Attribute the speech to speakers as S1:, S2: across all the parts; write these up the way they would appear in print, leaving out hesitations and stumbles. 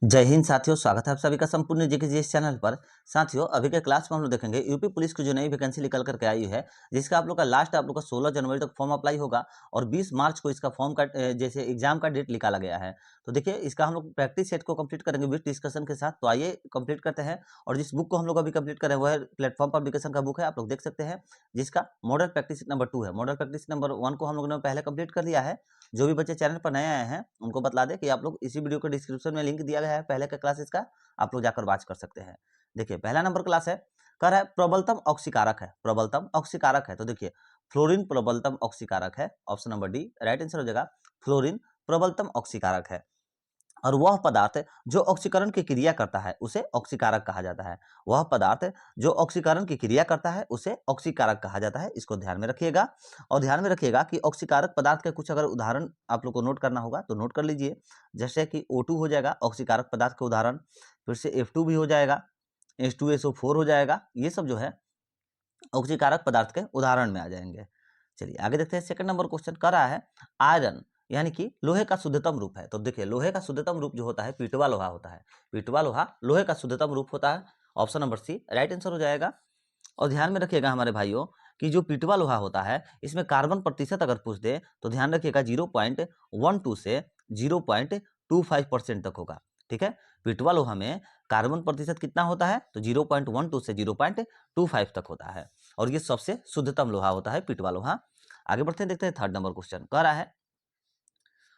S1: जय हिंद साथियों, स्वागत है आप सभी का संपूर्ण जीके चैनल पर। साथियों, अभी के क्लास में हम लोग देखेंगे यूपी पुलिस की जो नई वैकेंसी निकल करके आई है, जिसका आप लोग का लास्ट आप लोग का 16 जनवरी तक फॉर्म अप्लाई होगा और 20 मार्च को इसका फॉर्म का जैसे एग्जाम का डेट निकाला गया है। तो देखिए, इसका हम लोग प्रैक्टिस सेट को कंप्लीट करेंगे विद डिस्कशन के साथ। तो आइए कंप्लीट करते हैं। और जिस बुक को हम लोग अभी कंप्लीट करें वह प्लेटफॉर्म पब्लिकेशन का बुक है, आप लोग देख सकते हैं, जिसका मॉडल प्रैक्टिस नंबर 2 है। मॉडल प्रैक्टिस नंबर 1 को हम लोगों ने पहले कंप्लीट कर लिया है। जो भी बच्चे चैनल पर नए आए हैं उनको बता दें कि आप लोग इसी वीडियो के डिस्क्रिप्शन में लिंक दिया गया है पहले का क्लासेस का, आप लोग जाकर वॉच कर सकते हैं। देखिए, पहला नंबर क्लास है, कर है प्रबलतम ऑक्सीकारक है। प्रबलतम ऑक्सीकारक है तो देखिए, फ्लोरीन प्रबलतम ऑक्सीकारक है। Option number D right answer हो जाएगा। फ्लोरीन प्रबलतम ऑक्सीकारक है और वह पदार्थ जो ऑक्सीकरण की क्रिया करता है उसे ऑक्सीकारक कहा जाता है। वह पदार्थ जो ऑक्सीकरण की क्रिया करता है उसे ऑक्सीकारक कहा जाता है। इसको ध्यान में रखिएगा और ध्यान में रखिएगा कि ऑक्सीकारक पदार्थ के कुछ अगर उदाहरण आप लोग को नोट करना होगा तो नोट कर लीजिए। जैसे कि O2 हो जाएगा ऑक्सीकारक पदार्थ के उदाहरण, फिर से F2 भी हो जाएगा, H2SO4 हो जाएगा। ये सब जो है ऑक्सीकारक पदार्थ के उदाहरण में आ जाएंगे। चलिए आगे देखते हैं। सेकंड नंबर क्वेश्चन कर रहा है आयरन यानी कि लोहे का शुद्धतम रूप है। तो देखिए, लोहे का शुद्धतम रूप जो होता है पीटवा लोहा होता है। पीटवा लोहा लोहे का शुद्धतम रूप होता है। Option number C right answer हो जाएगा। और ध्यान में रखिएगा हमारे भाइयों कि जो पीटवा लोहा होता है इसमें कार्बन प्रतिशत अगर पूछ दे तो ध्यान रखिएगा 0.12 से 0.25% तक होगा। ठीक है, पीटवा लोहा में कार्बन प्रतिशत कितना होता है तो 0.12 से 0.25 तक होता है और ये सबसे शुद्धतम लोहा होता है पीटवा लोहा। आगे बढ़ते हैं, देखते हैं थर्ड नंबर क्वेश्चन कह रहा है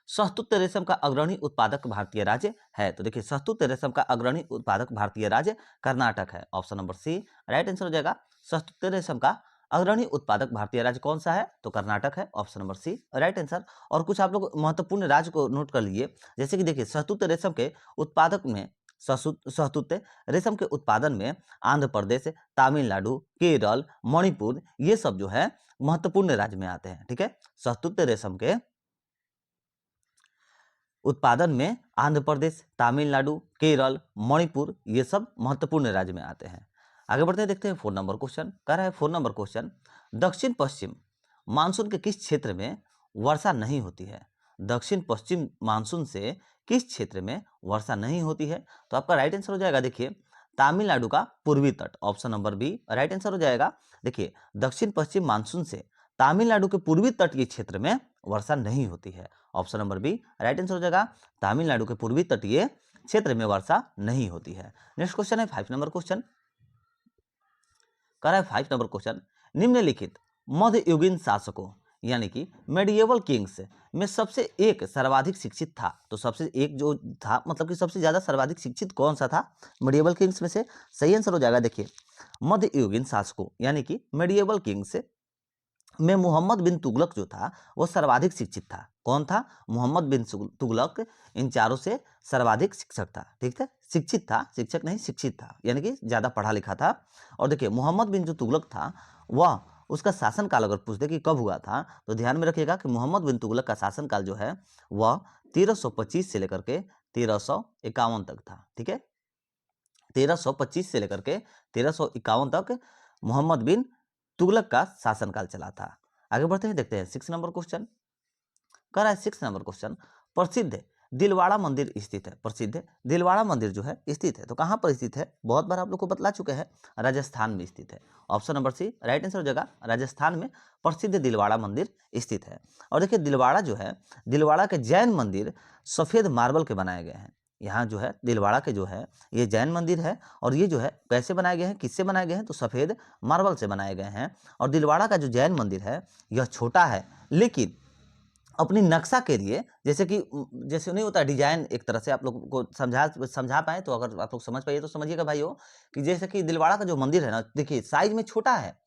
S1: शहतूत रेशम का अग्रणी उत्पादक भारतीय राज्य है। तो देखिए, शहतूत रेशम का अग्रणी उत्पादक भारतीय राज्य कर्नाटक है। Option number C right answer हो जाएगा। शहतूत रेशम का अग्रणी उत्पादक भारतीय राज्य कौन सा है तो कर्नाटक है। Option number C right answer. और कुछ आप लोग महत्वपूर्ण राज्य को नोट कर लीजिए। जैसे कि देखिए, शहतूत रेशम के उत्पादक में शहतूत रेशम के उत्पादन में आंध्र प्रदेश, तमिलनाडु, केरल, मणिपुर ये सब जो है महत्वपूर्ण राज्य में आते हैं। ठीक है, शहतूत रेशम के उत्पादन में आंध्र प्रदेश, तमिलनाडु, केरल, मणिपुर ये सब महत्वपूर्ण राज्य में आते हैं। आगे बढ़ते हैं, देखते हैं 4 नंबर क्वेश्चन कह रहा है 4 नंबर क्वेश्चन दक्षिण पश्चिम मानसून के किस क्षेत्र में वर्षा नहीं होती है। दक्षिण पश्चिम मानसून से किस क्षेत्र में वर्षा नहीं होती है तो आपका राइट आंसर हो जाएगा। देखिए, तमिलनाडु का पूर्वी तट। Option number B right answer हो जाएगा। देखिए, दक्षिण पश्चिम मानसून से तमिलनाडु के पूर्वी तटीय क्षेत्र में वर्षा नहीं होती है। Option number B right answer हो जाएगा। तमिलनाडु के पूर्वी तटीय क्षेत्र में वर्षा नहीं होती है। नेक्स्ट क्वेश्चन है 5 नंबर क्वेश्चन कर रहा है 5 नंबर क्वेश्चन निम्नलिखित मध्ययुगीन शासकों यानी कि मेडिएवल किंग्स में सबसे एक सर्वाधिक शिक्षित था। तो सबसे एक जो था मतलब कि सबसे ज्यादा सर्वाधिक शिक्षित कौन सा था मेडिएवल किंग्स में से। सही आंसर हो जाएगा। देखिए, मध्ययुगीन शासकों यानी कि मेडिएवल किंग्स में मोहम्मद बिन तुगलक जो था वो सर्वाधिक शिक्षित था। कौन था? मोहम्मद बिन तुगलक इन चारों से सर्वाधिक शिक्षक था। ठीक है, शिक्षित था, शिक्षक नहीं शिक्षित था, यानी कि ज्यादा पढ़ा लिखा था। और देखिए, मोहम्मद बिन जो तुगलक था वह उसका शासनकाल अगर पूछ दे कि कब हुआ था तो ध्यान में रखिएगा कि मोहम्मद बिन तुगलक का शासनकाल जो है वह 1325 से लेकर के 1351 तक था। ठीक है, 1325 से लेकर के 1351 तक मोहम्मद बिन तुगलक का शासनकाल चला था। आगे बढ़ते हैं, देखते हैं 6 नंबर क्वेश्चन कह रहा है 6 नंबर क्वेश्चन प्रसिद्ध दिलवाड़ा मंदिर स्थित है। प्रसिद्ध दिलवाड़ा मंदिर जो है स्थित है तो कहां पर स्थित है, बहुत बार आप लोग को बतला चुके हैं, राजस्थान में स्थित है। Option number C right answer हो जाएगा। राजस्थान में प्रसिद्ध दिलवाड़ा मंदिर स्थित है। और देखिए, दिलवाड़ा जो है, दिलवाड़ा के जैन मंदिर सफेद मार्बल के बनाए गए हैं। यहाँ जो है दिलवाड़ा के जो है ये जैन मंदिर है और ये जो है कैसे बनाए गए हैं, किससे बनाए गए हैं तो सफेद मार्बल से बनाए गए हैं। और दिलवाड़ा का जो जैन मंदिर है यह छोटा है लेकिन अपनी नक्शा के लिए जैसे नहीं होता डिजाइन, एक तरह से आप लोग को समझा पाए तो अगर आप लोग समझ पाइए तो समझिएगा भाइयों कि जैसे कि दिलवाड़ा का जो मंदिर है ना, देखिए साइज में छोटा है,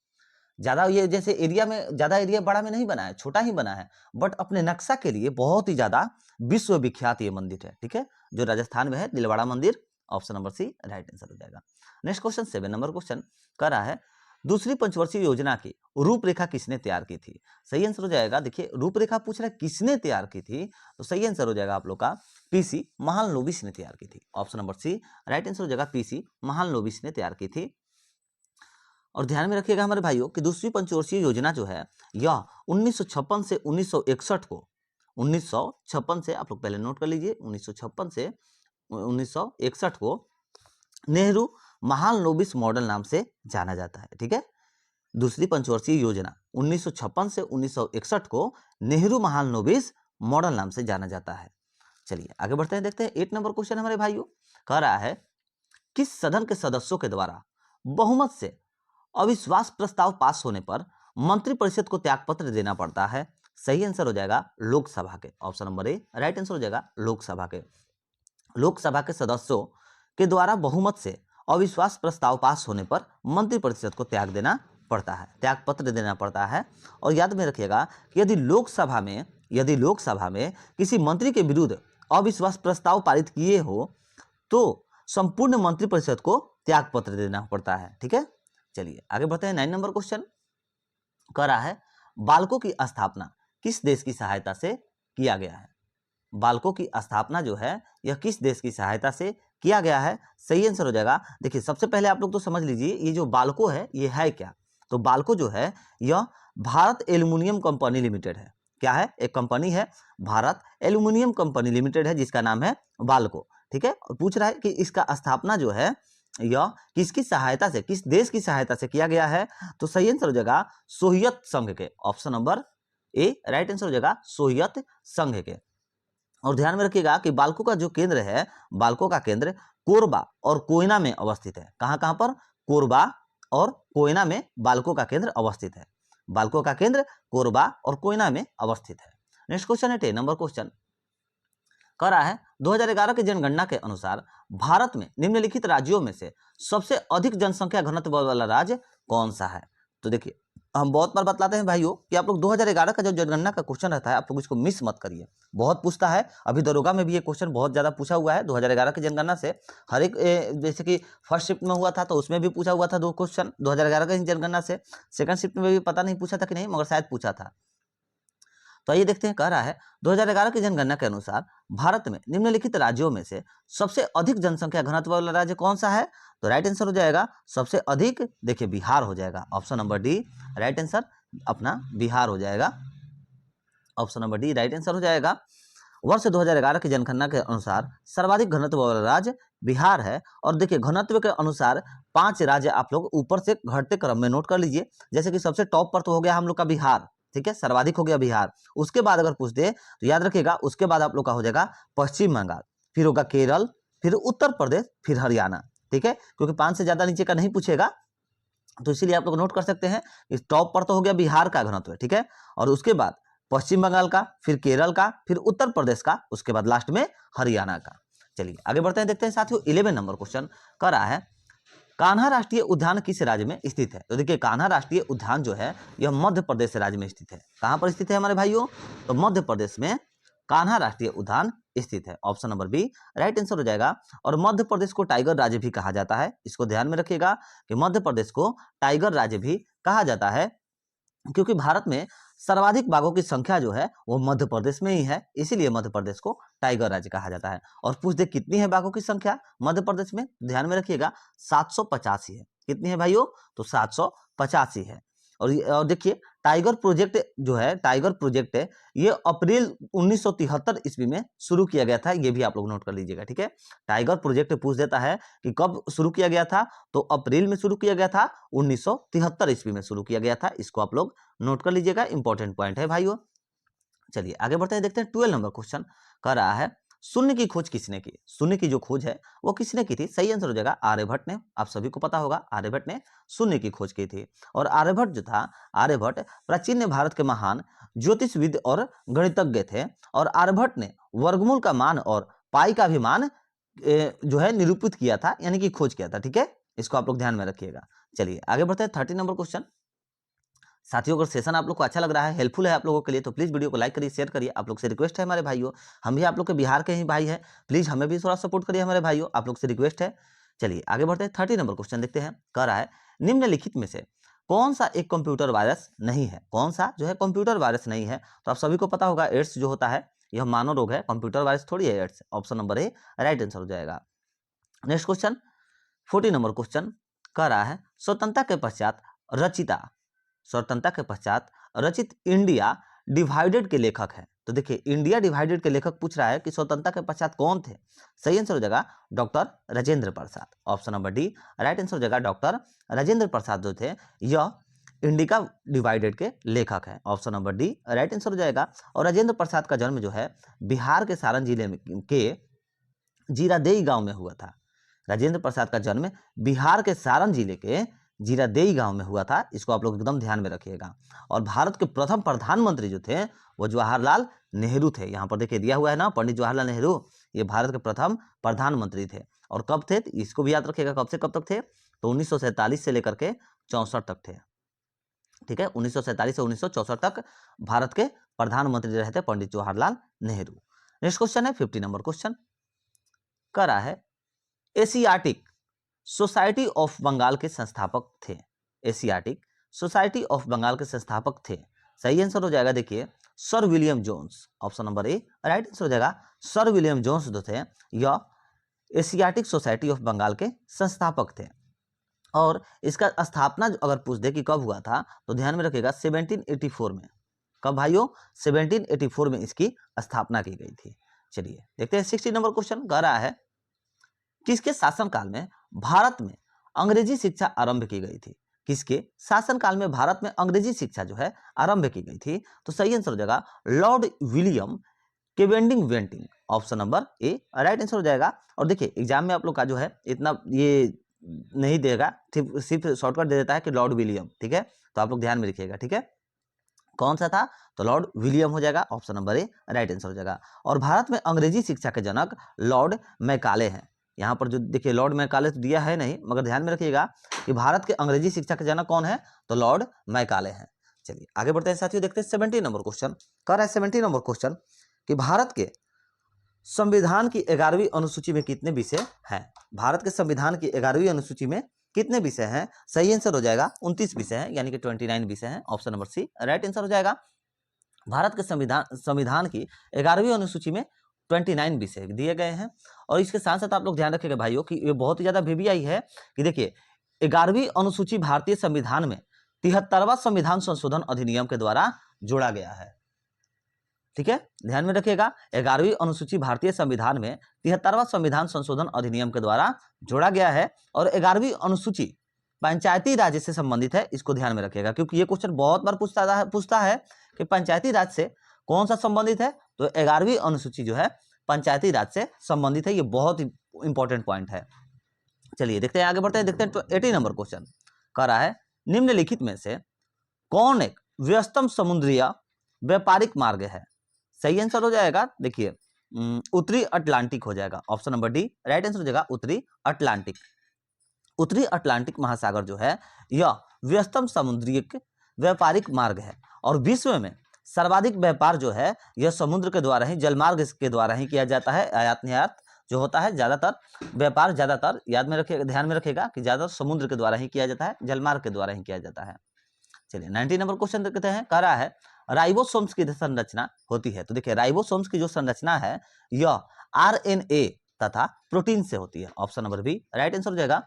S1: ज्यादा ये जैसे एरिया में ज्यादा एरिया बड़ा में नहीं बना है, छोटा ही बना है, बट अपने नक्शा के लिए बहुत ही ज्यादा विश्व विख्यात ये मंदिर है। ठीक है, जो राजस्थान में है दिलवाड़ा मंदिर। Option number C right answer हो जाएगा। नेक्स्ट क्वेश्चन 7 नंबर क्वेश्चन कर रहा है दूसरी पंचवर्षीय योजना की रूपरेखा किसने तैयार की थी। सही आंसर हो जाएगा। देखिए, रूपरेखा पूछ रहा है किसने तैयार की थी तो सही आंसर हो जाएगा आप लोग का पीसी महालनोबिस ने तैयार की थी। Option number C right answer हो जाएगा। पीसी महालनोबिस ने तैयार की थी। और ध्यान में रखिएगा हमारे भाइयों कि दूसरी पंचवर्षीय योजना जो है यह 1956 से 1961 को 1956 से आप लोग पहले नोट कर लीजिए, 1956 से 1961 को नेहरू महालनोबिस मॉडल नाम से जाना जाता है। ठीक है, दूसरी पंचवर्षीय योजना 1956 से 1961 को नेहरू महालनोबिस मॉडल नाम से जाना जाता है। चलिए आगे बढ़ते हैं, देखते हैं 8 नंबर क्वेश्चन हमारे भाइयों। कह रहा है किस सदन के सदस्यों के द्वारा बहुमत से अविश्वास प्रस्ताव पास होने पर मंत्रिपरिषद को त्यागपत्र देना पड़ता है? सही आंसर हो जाएगा लोकसभा के, option number A right answer हो जाएगा लोकसभा के। लोकसभा के सदस्यों के द्वारा बहुमत से अविश्वास प्रस्ताव पास होने पर मंत्रिपरिषद को त्याग देना पड़ता है, त्यागपत्र देना पड़ता है। और याद में रखिएगा कि यदि लोकसभा में किसी मंत्री के विरुद्ध अविश्वास प्रस्ताव पारित किए हो तो संपूर्ण मंत्रिपरिषद को त्यागपत्र देना पड़ता है। ठीक है, चलिए आगे बढ़ते हैं। 9 नंबर क्वेश्चन कह रहा है बालकों की स्थापना किस देश की सहायता से किया गया है? बालकों की स्थापना जो है यह किस देश की सहायता से किया गया है? सही आंसर हो जाएगा, देखिए सबसे पहले आप लोग तो समझ लीजिए ये जो बालको है ये है क्या। तो बालको जो है यह भारत एल्युमिनियम कंपनी लिमिटेड है। क्या है? एक कंपनी है, भारत एल्युमिनियम कंपनी लिमिटेड है जिसका नाम है बालको। ठीक है, और पूछ रहा है कि इसका स्थापना जो है यह किसकी सहायता से, किस देश की सहायता से किया गया है? तो सही आंसर हो जाएगा सोवियत संघ के, option number A right answer हो जाएगा सोवियत संघ के। और ध्यान में रखिएगा कि बालको का जो केंद्र है, बालको का केंद्र कोरबा और कोयना में अवस्थित है। कहां कहां पर? कोरबा और कोयना में बालको का केंद्र अवस्थित है। बालको का केंद्र कोरबा और कोयना में अवस्थित है। नेक्स्ट क्वेश्चन है 10 नंबर क्वेश्चन कह रहा है 2011 की जनगणना के अनुसार भारत में निम्नलिखित राज्यों में से सबसे अधिक जनसंख्या घनत्व वाला राज्य कौन सा है? तो देखिए हम बहुत बार बतलाते हैं भाइयों कि आप लोग 2011 का जो जनगणना का क्वेश्चन रहता है आप लोग इसको मिस मत करिए, बहुत पूछता है। अभी दरोगा में भी ये क्वेश्चन बहुत ज्यादा पूछा हुआ है 2011 की जनगणना से। हर एक जैसे कि फर्स्ट शिफ्ट में हुआ था तो उसमें भी पूछा हुआ था 2 क्वेश्चन 2011 की जनगणना से। सेकंड शिफ्ट में भी पता नहीं पूछा था कि नहीं, मगर शायद पूछा था। तो आइए देखते हैं, कह रहा है 2011 की जनगणना के अनुसार भारत में निम्नलिखित राज्यों में से सबसे अधिक जनसंख्या घनत्व वाला राज्य कौन सा है? तो राइट आंसर हो जाएगा सबसे अधिक, देखिए बिहार हो जाएगा, option number D right answer अपना बिहार हो जाएगा, option number D right answer हो जाएगा। वर्ष 2011 की जनगणना के अनुसार सर्वाधिक घनत्व वाला राज्य बिहार है। और देखिए घनत्व के अनुसार 5 राज्य आप लोग ऊपर से घटते क्रम में नोट कर लीजिए। जैसे कि सबसे टॉप पर तो हो गया हम लोग का बिहार, ठीक है, सर्वाधिक हो गया बिहार। उसके बाद अगर पूछ दे तो याद रखिएगा उसके बाद आप लोग का हो जाएगा पश्चिम बंगाल, फिर होगा केरल, फिर उत्तर प्रदेश, फिर हरियाणा। ठीक है, क्योंकि 5 से ज्यादा नीचे का नहीं पूछेगा तो इसीलिए आप लोग नोट कर सकते हैं कि टॉप पर तो हो गया बिहार का घनत्व, ठीक है, और उसके बाद पश्चिम बंगाल का, फिर केरल का, फिर उत्तर प्रदेश का, उसके बाद लास्ट में हरियाणा का। चलिए आगे बढ़ते हैं, देखते हैं साथियों 11 नंबर क्वेश्चन कह रहा है कान्हा राष्ट्रीय उद्यान किस राज्य में स्थित है? तो देखिए कान्हा राष्ट्रीय उद्यान जो है यह मध्य प्रदेश राज्य में स्थित है। कहां पर स्थित है हमारे भाइयों? तो मध्य प्रदेश में कान्हा राष्ट्रीय उद्यान स्थित है, option number B right answer हो जाएगा। और मध्य प्रदेश को टाइगर राज्य भी कहा जाता है, इसको ध्यान में रखिएगा कि मध्य प्रदेश को टाइगर राज्य भी कहा जाता है, क्योंकि भारत में सर्वाधिक बाघों की संख्या जो है वो मध्य प्रदेश में ही है, इसीलिए मध्य प्रदेश को टाइगर राज्य कहा जाता है। और पूछ दे कितनी है बाघों की संख्या मध्य प्रदेश में, ध्यान में रखिएगा 785 है। कितनी है भाइयों? तो 785 है। और देखिए टाइगर प्रोजेक्ट जो है, टाइगर प्रोजेक्ट है ये अप्रैल 1973 ईस्वी में शुरू किया गया था, ये भी आप लोग नोट कर लीजिएगा। ठीक है, टाइगर प्रोजेक्ट पूछ देता है कि कब शुरू किया गया था, तो अप्रैल में शुरू किया गया था, 1973 ईस्वी में शुरू किया गया था। इसको आप लोग नोट कर लीजिएगा, इंपॉर्टेंट पॉइंट है भाइयों। चलिए आगे बढ़ते हैं, देखते हैं 12 नंबर क्वेश्चन कह रहा है शून्य की खोज किसने की? शून्य की जो खोज है वो किसने की थी? सही आंसर हो जाएगा आर्यभट्ट ने। आप सभी को पता होगा आर्यभट्ट ने शून्य की खोज की थी। और आर्यभट्ट जो था, आर्यभट्ट प्राचीन भारत के महान ज्योतिषविद और गणितज्ञ थे। और आर्यभट्ट ने वर्गमूल का मान और पाई का भी मान जो है निरूपित किया था, यानी कि खोज किया था। ठीक है, इसको आप लोग ध्यान में रखिएगा। चलिए आगे बढ़ते हैं 13 नंबर क्वेश्चन। साथियों अगर सेशन आप लोग को अच्छा लग रहा है, हेल्पफुल है आप लोगों के लिए, तो प्लीज वीडियो को लाइक करिए, शेयर करिए। आप लोग से रिक्वेस्ट है हमारे भाइयों, हम भी आप लोग के बिहार के ही भाई हैं, प्लीज हमें भी थोड़ा सपोर्ट करिए हमारे भाइयों, आप लोग से रिक्वेस्ट है। चलिए आगे बढ़ते हैं 30 नंबर क्वेश्चन देखते हैं। कह रहा है निम्नलिखित में से कौन सा एक कंप्यूटर वायरस नहीं है? कौन सा जो है कंप्यूटर वायरस नहीं है? तो आप सभी को पता होगा एड्स जो होता है यह मानव रोग है, कंप्यूटर वायरस थोड़ी है AIDS, option number A right answer हो जाएगा। नेक्स्ट क्वेश्चन 14 नंबर क्वेश्चन कह रहा है स्वतंत्रता के पश्चात रचित इंडिया डिवाइडेड के लेखक हैं? तो देखिए इंडिया डिवाइडेड के लेखक पूछ रहा है कि स्वतंत्रता के पश्चात कौन थे? सही आंसर हो जाएगा doctor Rajendra Prasad. Option number D right answer हो जाएगा डॉक्टर राजेंद्र प्रसाद जो थे यह इंडिका डिवाइडेड के लेखक हैं। Option number D right answer हो जाएगा। और राजेंद्र प्रसाद का जन्म जो है बिहार के सारण जिले में के जीरादेई गांव में हुआ था। राजेंद्र प्रसाद का जन्म बिहार के सारण जिले के जीरादेई गांव में हुआ था। इसको आप लोग एकदम ध्यान में रखिएगा। और भारत के प्रथम प्रधानमंत्री जो थे वो जवाहरलाल नेहरू थे। यहाँ पर देखिए दिया हुआ है ना, पंडित जवाहरलाल नेहरू, ये भारत के प्रथम प्रधानमंत्री थे। और कब थे इसको भी याद रखिएगा, कब से कब तक थे? तो 1947 से लेकर के 64 तक थे। ठीक है, 1947 से 1964 तक भारत के प्रधानमंत्री रहे थे पंडित जवाहरलाल नेहरू। नेक्स्ट क्वेश्चन है 50 नंबर क्वेश्चन करा है एशियाटिक सोसाइटी ऑफ बंगाल के संस्थापक थे। एशियाटिक सोसाइटी ऑफ बंगाल के संस्थापक थे। सही आंसर हो जाएगा देखिए sir William Jones. Option number A right answer हो जाएगा सर विलियम जोन्स जो थे यह एशियाटिक सोसाइटी ऑफ बंगाल के संस्थापक थे। और इसका स्थापना अगर पूछ दे कि कब हुआ था तो ध्यान में रखिएगा 1784 में। कब भाइयों? 1784 में इसकी स्थापना की गई थी। चलिए देखते हैं 60 नंबर क्वेश्चन कह रहा है किसके शासनकाल में भारत में अंग्रेजी शिक्षा आरंभ की गई थी? किसके शासनकाल में भारत में अंग्रेजी शिक्षा जो है आरंभ की गई थी? तो सही आंसर हो जाएगा Lord William Cavendish Bentinck. Option number A right answer हो जाएगा। और देखिए एग्जाम में आप लोग का जो है इतना ये नहीं देगा, सिर्फ शॉर्टकट दे देता है कि लॉर्ड विलियम। ठीक है, तो आप लोग ध्यान में रखिएगा। ठीक है, कौन सा था? तो लॉर्ड विलियम हो जाएगा। Option number A right answer हो जाएगा। और भारत में अंग्रेजी शिक्षा के जनक लॉर्ड मैकाले हैं। यहाँ पर जो देखिए लॉर्ड मैकाले तो दिया है नहीं, मगर ध्यान में रखिएगा कि भारत के अंग्रेजी शिक्षा के जनक कौन है? तो लॉर्ड मैकाले हैं। चलिए आगे बढ़ते हैं साथियों, देखते हैं 70 नंबर क्वेश्चन कर है 70 नंबर क्वेश्चन कि भारत के संविधान की 11वीं अनुसूची में कितने विषय हैं? भारत के संविधान की 11वीं अनुसूची में कितने विषय हैं? सही आंसर हो जाएगा 29 विषय हैं, यानी कि 29 विषय हैं। Option number C right answer हो जाएगा। भारत के संविधान की 11वीं अनुसूची में 29 विषय दिए गए हैं। और इसके साथ साथ आप लोग ध्यान रखिएगा भाइयों कि ये बहुत ही ज्यादा VBI है कि देखिए 11वीं अनुसूची भारतीय संविधान में 73वां संविधान संशोधन अधिनियम के द्वारा जोड़ा गया है। ठीक है, ध्यान में रखिएगा 11वीं अनुसूची भारतीय संविधान में 73वां संविधान संशोधन अधिनियम के द्वारा जोड़ा गया है। और 11वीं अनुसूची पंचायती राज से संबंधित है, इसको ध्यान में रखिएगा क्योंकि ये क्वेश्चन बहुत बार पूछता है कि पंचायती राज से कौन सा संबंधित है। तो 11वीं अनुसूची जो है पंचायती राज से संबंधित है। ये बहुत इंपॉर्टेंट पॉइंट है। चलिए देखते हैं आगे बढ़ते हैं, देखते हैं 80 नंबर क्वेश्चन कह रहा है निम्नलिखित में से कौन एक व्यस्तम समुद्रीय व्यापारिक मार्ग है? सही आंसर हो जाएगा देखिए उत्तरी अटलांटिक हो जाएगा। Option number D right answer हो जाएगा उत्तरी अटलांटिक। उत्तरी अटलांटिक महासागर जो है यह व्यस्तम समुद्री व्यापारिक मार्ग है। और विश्व में सर्वाधिक व्यापार जो है यह समुद्र के द्वारा ही, जलमार्ग के द्वारा ही किया जाता है। आयात निर्यात जो होता है ज्यादातर व्यापार ज्यादातर याद में रखिएगा, ध्यान में रखिएगा कि ज्यादातर समुद्र के द्वारा ही किया जाता है, जलमार्ग के द्वारा ही किया जाता है। चलिए 90 नंबर क्वेश्चन देखते हैं कह रहा है राइबोसोम्स की संरचना होती है। तो देखिए राइबोसोम्स की जो संरचना है यह RNA तथा प्रोटीन से होती है। Option number B right answer हो जाएगा।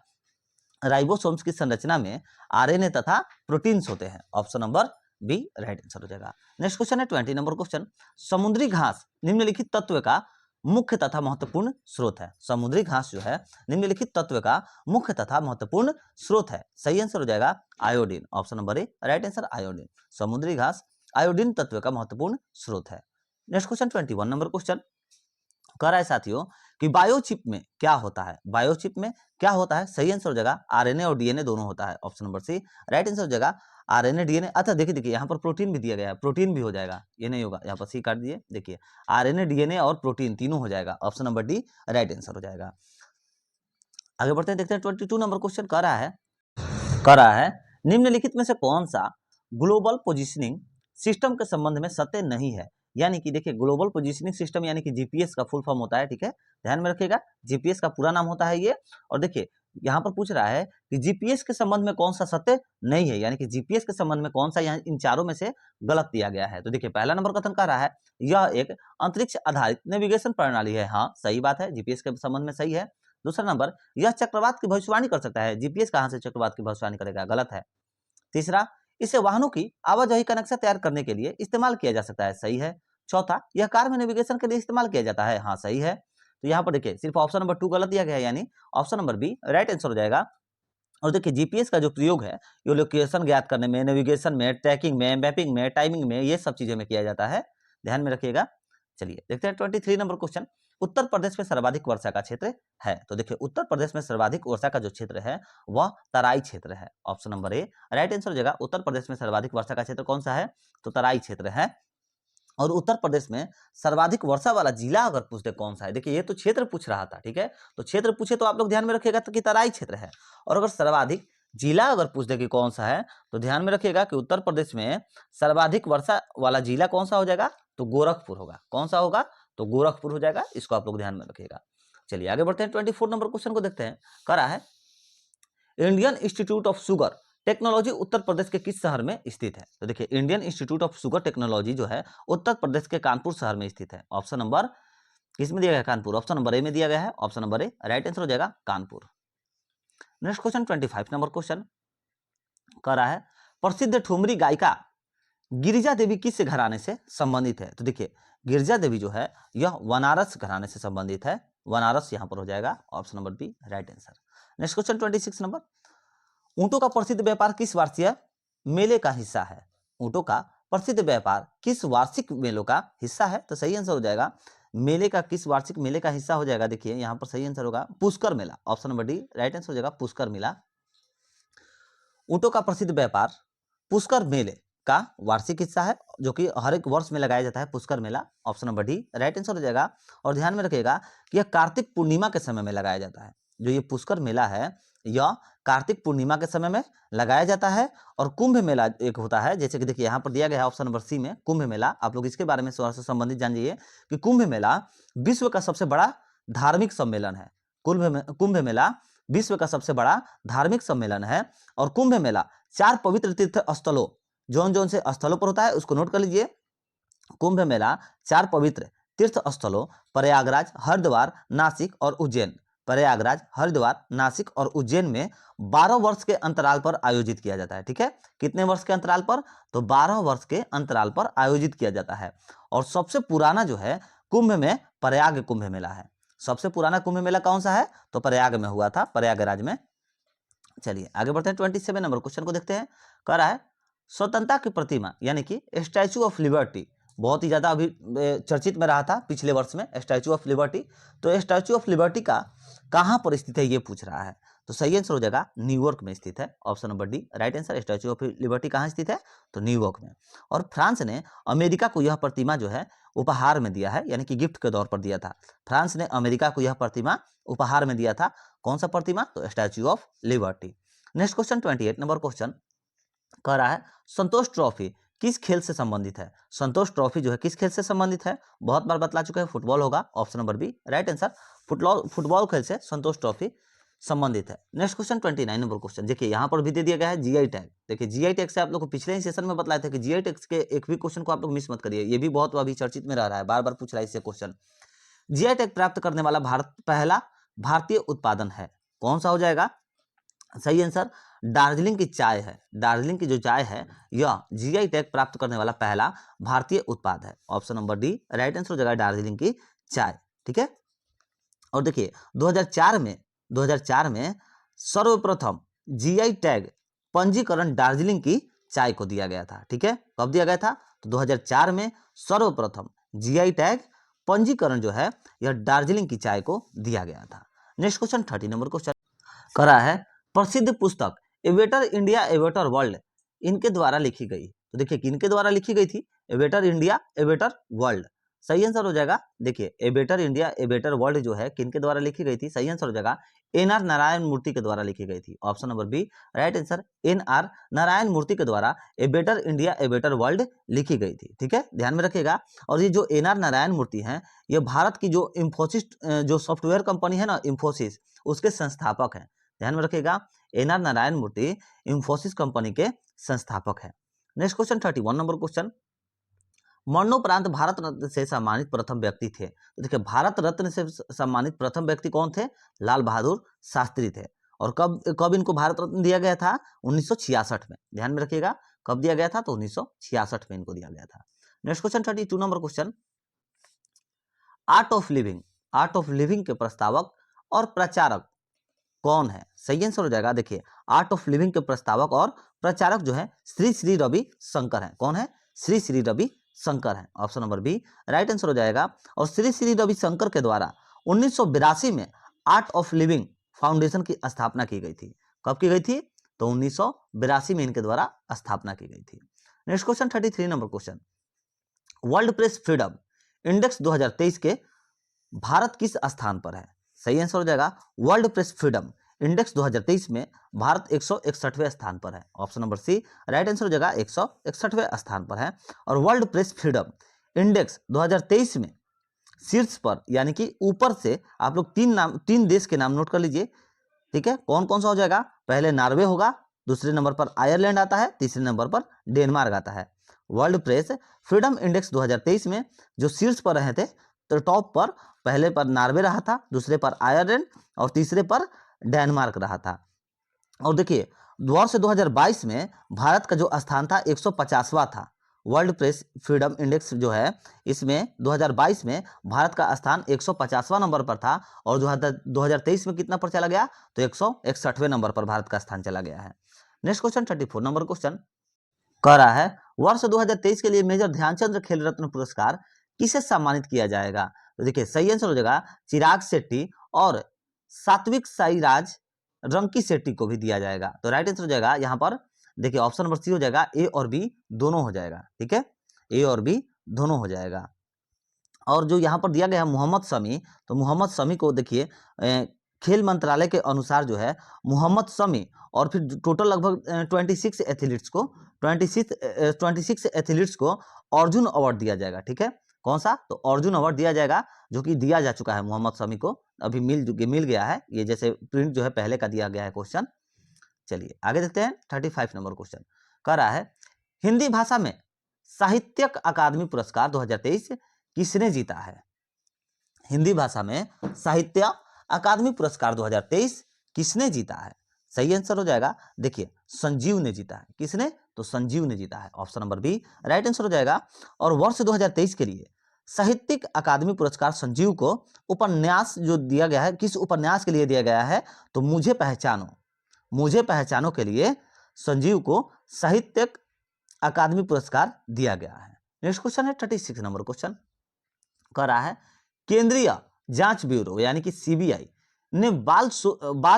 S1: राइबोसोम्स की संरचना में RNA तथा प्रोटीन्स होते हैं। Option number B right answer हो जाएगा। नेक्स्ट क्वेश्चन है 20 नंबर क्वेश्चन समुद्री घास निम्नलिखित तत्व का मुख्य तथा महत्वपूर्ण स्रोत है। समुद्री घास जो है निम्नलिखित तत्व का मुख्य तथा महत्वपूर्ण स्रोत है। सही आंसर हो जाएगा iodine. Option number A right answer iodine. समुद्री घास आयोडीन तत्व का महत्वपूर्ण स्रोत है। नेक्स्ट क्वेश्चन 21 नंबर क्वेश्चन कह रहा है साथियों कि बायोचिप में क्या होता है? बायोचिप में क्या होता है? सही आंसर हो जाएगा RNA और DNA दोनों होता है। Option number C right answer हो जाएगा RNA DNA। अच्छा देखिए यहाँ पर प्रोटीन भी दिया गया है, प्रोटीन भी हो जाएगा, ये नहीं होगा, यहाँ पर सी काट दिए। देखिए RNA DNA और प्रोटीन तीनों हो जाएगा। Option number D right answer हो जाएगा। आगे बढ़ते हैं, देखते हैं 22 नंबर क्वेश्चन कह रहा है निम्नलिखित में से कौन सा ग्लोबल पोजिशनिंग सिस्टम के संबंध में सत्य नहीं है? यानी कि देखिए ग्लोबल पोजिशनिंग सिस्टम यानी कि जीपीएस का फुल फॉर्म होता है। ठीक है, ध्यान में रखिएगा जीपीएस का पूरा नाम होता है ये। और देखिए यहाँ पर पूछ रहा है कि जीपीएस के संबंध में कौन सा सत्य नहीं है, यानी कि जीपीएस के संबंध में कौन सा यहाँ इन चारों में से गलत दिया गया है। तो देखिए पहला नंबर कथन कह रहा है यह एक अंतरिक्ष आधारित नेविगेशन प्रणाली है। हाँ सही बात है, जीपीएस के संबंध में सही है। दूसरा नंबर यह चक्रवात की भविष्यवाणी कर सकता है। जीपीएस कहाँ से चक्रवात की भविष्यवाणी करेगा? गलत है। तीसरा इसे वाहनों की आवाजाही का नक्शा तैयार करने के लिए इस्तेमाल किया जा सकता है, सही है। चौथा, यह कार में नेविगेशन के लिए इस्तेमाल किया जाता है, हाँ सही है। तो यहाँ पर देखिए सिर्फ ऑप्शन नंबर 2 गलत दिया गया है, यानी option number B right answer हो जाएगा। और देखिए जीपीएस का जो प्रयोग है ये लोकेशन ज्ञात करने में, नेविगेशन में, ट्रैकिंग में, मैपिंग में, टाइमिंग में, ये सब चीजों में किया जाता है, ध्यान में रखिएगा। चलिए देखते हैं 23 नंबर क्वेश्चन। उत्तर प्रदेश में सर्वाधिक वर्षा का क्षेत्र है, तो देखिए उत्तर प्रदेश में सर्वाधिक वर्षा का जो क्षेत्र है वह तराई क्षेत्र है, option number A right answer हो जाएगा। उत्तर प्रदेश में सर्वाधिक वर्षा का क्षेत्र कौन सा है, तो तराई क्षेत्र है। और उत्तर प्रदेश में सर्वाधिक वर्षा वाला जिला अगर पूछते कौन सा है, देखिए ये तो क्षेत्र पूछ रहा था, ठीक है, तो क्षेत्र पूछे तो आप लोग ध्यान में रखिएगा तो कि तराई क्षेत्र है। और अगर सर्वाधिक जिला अगर पूछ दे कि कौन सा है, तो ध्यान में रखिएगा कि उत्तर प्रदेश में सर्वाधिक वर्षा वाला जिला कौन सा हो जाएगा, तो गोरखपुर होगा। कौन सा होगा, तो गोरखपुर हो जाएगा, इसको आप लोग ध्यान में रखिएगा। चलिए आगे बढ़ते हैं, 24 नंबर क्वेश्चन को देखते हैं। करा है Indian Institute of Sugar Technology Uttar Pradesh के किस शहर में स्थित है, तो देखिए Indian Institute of Sugar Technology जो है उत्तर प्रदेश के कानपुर शहर में स्थित है। ऑप्शन नंबर किस में दिया गया है, कानपुर, ऑप्शन नंबर ए में दिया गया है, option number A right answer हो जाएगा Kanpur. Next question 25 number question कह रहा है प्रसिद्ध ठुमरी गायिका गिरिजा देवी किस घराने से संबंधित है, तो देखिए गिरिजा देवी जो है यह बनारस घराने से संबंधित है, बनारस यहां पर हो जाएगा, option number B right answer. Next question 26 नंबर, ऊंटों का प्रसिद्ध व्यापार किस वार्षिक मेले का हिस्सा है, ऊंटों का प्रसिद्ध व्यापार किस वार्षिक मेलों का हिस्सा है, तो सही आंसर हो जाएगा मेले का, किस वार्षिक मेले का हिस्सा हो जाएगा, देखिए यहां पर सही आंसर होगा Pushkar Mela, option number D right answer हो जाएगा पुष्कर मेला। ऊंटों का प्रसिद्ध व्यापार पुष्कर मेले का वार्षिक हिस्सा है, जो कि हर एक वर्ष में लगाया जाता है Pushkar Mela, option number D right answer हो जाएगा। और ध्यान में रखिएगा कि यह कार्तिक पूर्णिमा के समय में लगाया जाता है, जो ये पुष्कर मेला है यह कार्तिक पूर्णिमा के समय में लगाया जाता है। और कुंभ मेला एक होता है, जैसे कि देखिए यहाँ पर दिया गया है ऑप्शन नंबर सी में कुंभ मेला, आप लोग इसके बारे में थोड़ा सा संबंधित जानिए कि कुंभ मेला विश्व का सबसे बड़ा धार्मिक सम्मेलन है। कुंभ मेला विश्व का सबसे बड़ा धार्मिक सम्मेलन है। और कुंभ मेला 4 पवित्र तीर्थ स्थलों, जौन जौन से स्थलों पर होता है उसको नोट कर लीजिए। कुंभ मेला 4 पवित्र तीर्थ स्थलों प्रयागराज, हरिद्वार, नासिक और उज्जैन, प्रयागराज, हरिद्वार, नासिक और उज्जैन में 12 वर्ष के अंतराल पर आयोजित किया जाता है, ठीक है, कितने वर्ष के अंतराल पर, तो 12 वर्ष के अंतराल पर आयोजित किया जाता है। और सबसे पुराना जो है कुंभ में प्रयाग कुंभ मेला है, सबसे पुराना कुंभ मेला कौन सा है, तो प्रयाग में हुआ था, प्रयागराज में। चलिए आगे बढ़ते हैं, 27 नंबर क्वेश्चन को देखते हैं। कह रहा है स्वतंत्रता की प्रतिमा यानी कि स्टैचू ऑफ लिबर्टी बहुत ही ज्यादा अभी चर्चित में रहा था पिछले वर्ष में, स्टैचू ऑफ लिबर्टी, तो स्टैचू ऑफ लिबर्टी का कहां पर स्थित है ये पूछ रहा है, तो सही आंसर हो जाएगा न्यूयॉर्क में स्थित है, option number D right answer. Statue of liberty कहां स्थित है, तो न्यूयॉर्क में। और फ्रांस ने अमेरिका को यह प्रतिमा जो है उपहार में दिया है, यानी कि गिफ्ट के तौर पर दिया था, फ्रांस ने अमेरिका को यह प्रतिमा उपहार में दिया था। कौन सा प्रतिमा, तो statue of liberty. Next question 28 number question कह रहा है संतोष ट्रॉफी किस खेल से संबंधित है, संतोष ट्रॉफी जो है किस खेल से संबंधित है, बहुत बार बतला चुके हैं फुटबॉल होगा, option number B right answer. Football खेल से संतोष ट्रॉफी संबंधित है। नेक्स्ट क्वेश्चन 29 नंबर क्वेश्चन, देखिए यहाँ पर भी दे दिया गया है जीआई टैग। देखिए जीआई टैग से आप लोग को पिछले ही सेशन में बताया था कि जीआई टैग के एक भी क्वेश्चन को आप लोग मिस मत करिए, ये भी बहुत अभी चर्चित में रह रहा है, बार बार पूछ रहा है इससे क्वेश्चन। जीआई टैग प्राप्त करने वाला पहला भारतीय उत्पादन है, कौन सा हो जाएगा, सही आंसर दार्जिलिंग की चाय है, दार्जिलिंग की जो चाय है यह जीआई टैग प्राप्त करने वाला पहला भारतीय उत्पाद है, option number D right answer हो जाएगा दार्जिलिंग की चाय, ठीक है। और देखिए 2004 में सर्वप्रथम जीआई टैग पंजीकरण दार्जिलिंग की चाय को दिया गया था, ठीक है, कब दिया गया था, तो 2004 में सर्वप्रथम जीआई टैग पंजीकरण जो है यह दार्जिलिंग की चाय को दिया गया था। नेक्स्ट क्वेश्चन 30 नंबर क्वेश्चन करा है प्रसिद्ध पुस्तक ए better India a better world इनके द्वारा लिखी गई, तो देखिए किनके द्वारा लिखी गई थी, ए better India a better world, सही आंसर हो जाएगा। देखिए ए better India a better world जो है किनके द्वारा लिखी गई थी, सही आंसर हो जाएगा एनआर नारायण मूर्ति के द्वारा लिखी गई थी, option number B right answer. NR Narayana Murthy के द्वारा a better India a better world लिखी गई थी, ठीक है, ध्यान में रखिएगा। और ये जो एनआर नारायण मूर्ति है ये भारत की जो इंफोसिस जो सॉफ्टवेयर कंपनी है ना इंफोसिस, उसके संस्थापक हैं, ध्यान में रखिएगा एनआर नारायण मूर्ति इंफोसिस कंपनी के संस्थापक है। नेक्स्ट क्वेश्चन 31 नंबर क्वेश्चन, मरणोपरांत भारत रत्न से सम्मानित प्रथम व्यक्ति थे, तो देखिए भारत रत्न से सम्मानित प्रथम व्यक्ति कौन थे, लाल बहादुर शास्त्री थे। और कब कब इनको भारत रत्न दिया गया था, 1966 में, ध्यान में रखिएगा कब दिया गया था? तो 1966 में इनको दिया गया था। Next question 32 number question, art of living, art of living के प्रस्तावक और प्रचारक कौन है? सही आंसर हो जाएगा, देखिए आर्ट ऑफ लिविंग के प्रस्तावक और प्रचारक जो है श्री श्री रवि शंकर है। कौन है? श्री श्री रवि शंकर है। Option number B right answer हो जाएगा। और श्री श्री रवि शंकर के द्वारा 1982 में आर्ट ऑफ लिविंग फाउंडेशन की स्थापना की गई थी। कब की गई थी? तो 1982 में इनके द्वारा स्थापना की गई थी। Next question 33 number question, world press freedom index 2023 के भारत किस स्थान पर है? सही आंसर हो जाएगा, वर्ल्ड प्रेस फ्रीडम इंडेक्स 2023 में भारत 161वें स्थान पर है। Option number C right answer हो जाएगा, 161वें स्थान पर है। और वर्ल्ड प्रेस फ्रीडम इंडेक्स 2023 में शीर्ष पर यानी कि ऊपर से आप लोग तीन देश के नाम नोट कर लीजिए, ठीक है। कौन कौन सा हो जाएगा? पहले नॉर्वे होगा, दूसरे नंबर पर आयरलैंड आता है, तीसरे नंबर पर डेनमार्क आता है। वर्ल्ड प्रेस फ्रीडम इंडेक्स 2023 में जो शीर्ष पर रहे थे, तो टॉप पर पहले पर नॉर्वे रहा था, दूसरे पर आयरलैंड और तीसरे पर डेनमार्क रहा था। और देखिए वर्ष 2022 में भारत का जो स्थान था 150वां था। वर्ल्ड प्रेस फ्रीडम इंडेक्स जो है इसमें 2022 में भारत का स्थान 150वां नंबर पर था और 2023 में कितना पर चला गया? तो 161वें नंबर पर भारत का स्थान चला गया है। नेक्स्ट क्वेश्चन 34 नंबर क्वेश्चन कह रहा है, वर्ष 2023 के लिए मेजर ध्यानचंद खेल रत्न पुरस्कार किसे सम्मानित किया जाएगा? तो देखिए सही आंसर हो जाएगा, चिराग शेट्टी और सात्विक साईराज रंकी शेट्टी को भी दिया जाएगा। तो राइट आंसर हो जाएगा यहाँ पर देखिए ऑप्शन नंबर सी हो जाएगा, ए और बी दोनों हो जाएगा, ठीक है, ए और बी दोनों हो जाएगा। और जो यहाँ पर दिया गया है मोहम्मद शमी, तो मोहम्मद शमी को देखिए खेल मंत्रालय के अनुसार जो है मोहम्मद शमी और फिर टोटल लगभग 26 एथलीट्स को अर्जुन अवार्ड दिया जाएगा, ठीक है। कौन सा? तो अर्जुन अवार्ड दिया जाएगा, जो कि दिया जा चुका है मोहम्मद शमी को, अभी मिल गया है, ये जैसे प्रिंट जो है पहले का दिया गया है क्वेश्चन। चलिए आगे देखते हैं 35 नंबर क्वेश्चन कह रहा है, हिंदी भाषा में साहित्यक अकादमी पुरस्कार 2023 किसने जीता है? हिंदी भाषा में साहित्य अकादमी पुरस्कार 2023 किसने जीता है? सही आंसर हो जाएगा, देखिए संजीव ने जीता है। किसने? तो संजीव ने जीता है। Option number B right answer हो जाएगा। और वर्ष 2023 के लिए साहित्यिक अकादमी पुरस्कार संजीव को उपन्यास जो दिया गया है, किस उपन्यास के लिए दिया गया है? तो मुझे पहचानो के लिए संजीव को साहित्यिक अकादमी पुरस्कार दिया गया है। नेक्स्ट क्वेश्चन है 36 नंबर क्वेश्चन कह रहा है, केंद्रीय जांच ब्यूरो यानी कि सीबीआई ने बाल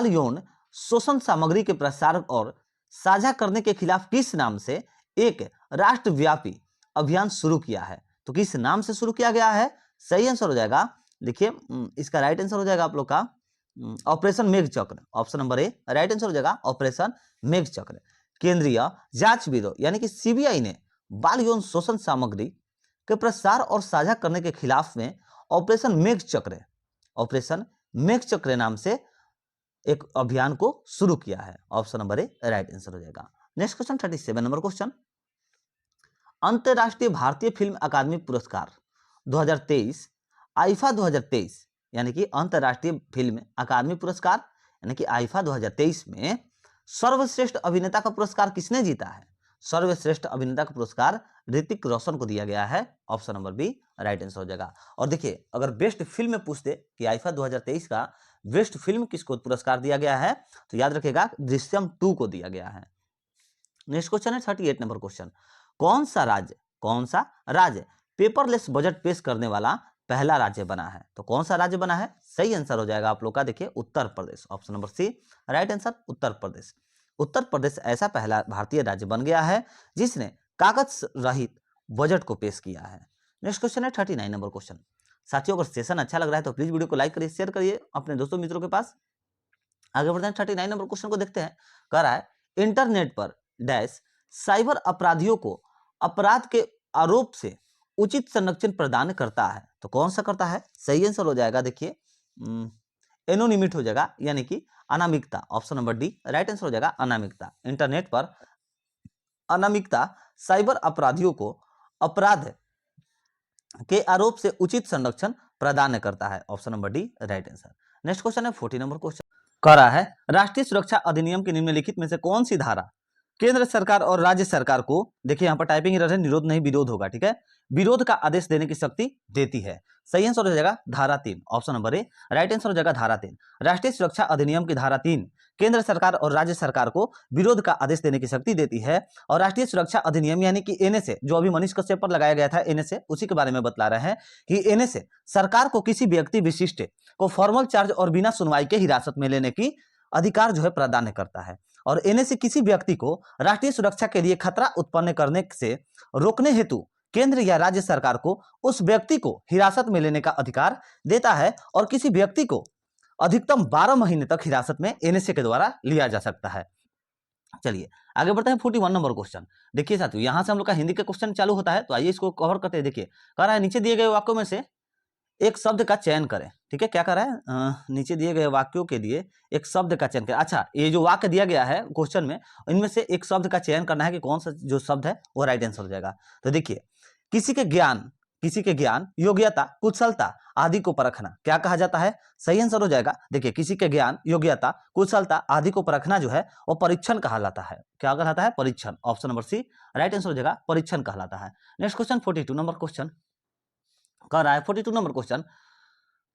S1: यौन शोषण सामग्री के प्रसार और साझा करने के खिलाफ किस नाम से एक राष्ट्रव्यापी अभियान शुरू किया है? तो किस नाम से शुरू किया गया है? सही आंसर हो जाएगा, देखिए इसका राइट आंसर हो जाएगा आप लोग का operation Meghchakra. Option number A right answer हो जाएगा, ऑपरेशन मेघचक्र। केंद्रीय जांच ब्यूरो यानी कि सीबीआई ने बाल यौन शोषण सामग्री के प्रसार और साझा करने के खिलाफ में ऑपरेशन मेघचक्र नाम से एक अभियान को शुरू किया है। Option number A right answer हो जाएगा। नेक्स्ट क्वेश्चन 37 नंबर क्वेश्चन, अंतरराष्ट्रीय भारतीय फिल्म अकादमी पुरस्कार 2023 आईफा 2023 यानी कि अंतरराष्ट्रीय फिल्म अकादमी पुरस्कार यानी कि आईफा 2023 में सर्वश्रेष्ठ अभिनेता का पुरस्कार किसने जीता है? सर्वश्रेष्ठ अभिनेता का पुरस्कार ऋतिक रोशन को दिया गया है। Option number B right answer हो जाएगा। और देखिए अगर बेस्ट फिल्म में पूछते कि आईफा 2023 का बेस्ट फिल्म किसको पुरस्कार दिया गया है, तो याद रखिएगा दृश्यम 2 को दिया गया है। नेक्स्ट क्वेश्चन है 38 नंबर क्वेश्चन, कौन सा राज्य पेपरलेस बजट पेश करने वाला पहला राज्य बना है? तो कौन सा राज्य बना है? सही आंसर हो जाएगा आप लोग का, देखिए Uttar Pradesh. Option number C right answer, Uttar Pradesh. Uttar Pradesh ऐसा पहला भारतीय राज्य बन गया है जिसने कागज रहित बजट को पेश किया है। नेक्स्ट क्वेश्चन है 39 नंबर क्वेश्चन। साथियों अगर सेशन अच्छा लग रहा है तो प्लीज वीडियो को लाइक करिए, शेयर करिए अपने दोस्तों मित्रों के पास। आगे बढ़ते हैं 39 नंबर क्वेश्चन को देखते हैं। कह रहा है, इंटरनेट पर डैश साइबर अपराधियों को अपराध के आरोप से उचित संरक्षण प्रदान करता है। तो कौन सा करता है? सही आंसर हो जाएगा, देखिए एनोनिमिट हो जाएगा यानी कि अनामिकता। Option number D right answer हो जाएगा, अनामिकता। इंटरनेट पर अनामिकता साइबर अपराधियों को अपराध के आरोप से उचित संरक्षण प्रदान करता है। Option number D right answer. Next question है 40 नंबर क्वेश्चन कह रहा है, राष्ट्रीय सुरक्षा अधिनियम के निम्नलिखित में से कौन सी धारा केंद्र सरकार और राज्य सरकार को, देखिए यहाँ पर टाइपिंग एरर है, निरोध नहीं विरोध होगा, ठीक है, विरोध का आदेश देने की शक्ति देती है। सही आंसर हो जाएगा धारा 3, option number A right answer हो जाएगा धारा 3। राष्ट्रीय सुरक्षा अधिनियम की धारा 3 केंद्र सरकार और राज्य सरकार को विरोध का आदेश देने की शक्ति देती है। और राष्ट्रीय सुरक्षा अधिनियम यानी कि एनएसए, जो अभी मनीष कश्यप पर लगाया गया था एनएसए, उसी के बारे में बतला रहे हैं कि एनएसए सरकार को किसी व्यक्ति विशिष्ट को फॉर्मल चार्ज और बिना सुनवाई के हिरासत में लेने की अधिकार जो है प्रदान करता है। और एनएसए किसी व्यक्ति को राष्ट्रीय सुरक्षा के लिए खतरा उत्पन्न करने से रोकने हेतु केंद्र या राज्य सरकार को उस व्यक्ति को हिरासत में लेने का अधिकार देता है। और किसी व्यक्ति को अधिकतम 12 महीने तक हिरासत में एनएसए के द्वारा लिया जा सकता है। चलिए आगे बढ़ते हैं 41 नंबर क्वेश्चन। देखिए साथियों, यहां से हम लोग का हिंदी का क्वेश्चन चालू होता है, तो आइए इसको कवर करते हैं। देखिए कह रहा है नीचे दिए गए वाक्यों में से एक शब्द का चयन करें, ठीक है, क्या कर रहा है, नीचे दिए गए वाक्यों के लिए एक शब्द का चयन करें। अच्छा, ये जो वाक्य दिया गया है क्वेश्चन में, इनमें से एक शब्द का चयन करना है कि कौन सा जो शब्द है वो राइट आंसर हो जाएगा। तो देखिए, किसी के ज्ञान, योग्यता, कुशलता आदि को परखना क्या कहा जाता है? सही आंसर हो जाएगा, देखिए किसी के ज्ञान, योग्यता, कुशलता आदि को परखना जो है वो परीक्षण कहलाता है। क्या कहलाता है? परीक्षण। Option number C right answer हो जाएगा, परीक्षण कहलाता है। नेक्स्ट क्वेश्चन 42 नंबर क्वेश्चन कह रहा है, 42 नंबर क्वेश्चन,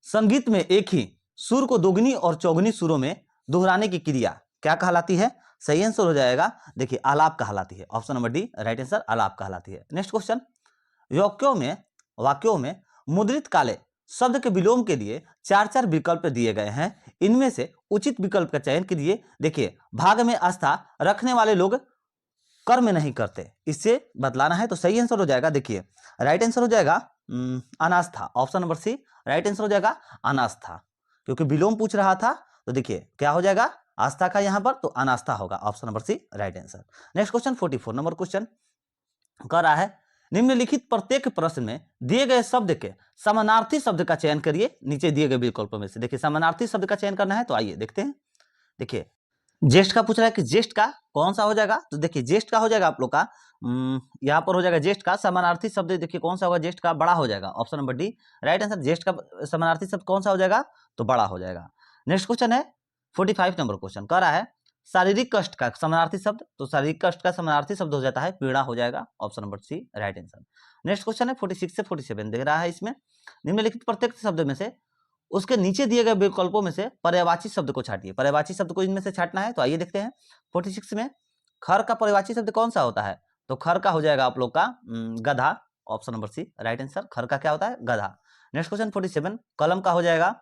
S1: संगीत में एक ही सुर को दोगुनी और चौगुनी सुरों में दोहराने की क्रिया क्या कहलाती है? सही आंसर हो जाएगा, देखिए आलाप कहलाती है। Option number D right answer, आलाप कहलाती है। नेक्स्ट क्वेश्चन, वाक्यों में मुद्रित काले शब्द के विलोम के लिए 4 विकल्प दिए गए हैं। इनमें से उचित विकल्प का चयन कीजिए। देखिए, भाग में आस्था रखने वाले लोग कर्म नहीं करते, इससे बतलाना है। तो सही आंसर हो जाएगा, देखिए राइट आंसर हो जाएगा अनास्था। Option number C right answer हो जाएगा अनास्था, क्योंकि विलोम पूछ रहा था। तो देखिए क्या हो जाएगा आस्था का यहां पर, तो अनास्था होगा। Option number C right answer. Next question 44 number question कह रहा है, निम्नलिखित प्रत्येक प्रश्न में दिए गए शब्द के समानार्थी शब्द का चयन करिए नीचे दिए गए विकल्पों में से। देखिए समानार्थी शब्द का चयन करना है, तो आइए देखते हैं। देखिए ज्येष्ठ का पूछ रहा है कि ज्येष्ठ का कौन सा हो जाएगा? तो देखिए ज्येष्ठ का हो जाएगा आप लोग का यहाँ पर हो जाएगा ज्येष्ठ का समानार्थी शब्द। देखिए कौन सा होगा? ज्येष्ठ का बड़ा हो जाएगा। Option number D right answer, ज्येष्ठ का समानार्थी शब्द कौन सा हो जाएगा? तो बड़ा हो जाएगा। नेक्स्ट क्वेश्चन है 45 नंबर क्वेश्चन कह रहा है, शारीरिक कष्ट का समानार्थी शब्द, तो शारीरिक कष्ट का समानार्थी शब्द हो जाता है पीड़ा हो जाएगा। Option number C right answer. Next question है 46 से 47 दे रहा है, इसमें निम्नलिखित प्रत्येक शब्द में से उसके नीचे दिए गए विकल्पों में से पर्यायवाची शब्द को छाटिए। पर्यायवाची शब्द को इनमें से छाटना है, तो आइए देखते हैं। 46 में खर का पर्यायवाची शब्द कौन सा होता है? तो खर का हो जाएगा आप लोग का गधा। Option number C right answer, खर का क्या होता है? गधा। नेक्स्ट क्वेश्चन 47 कलम का हो जाएगा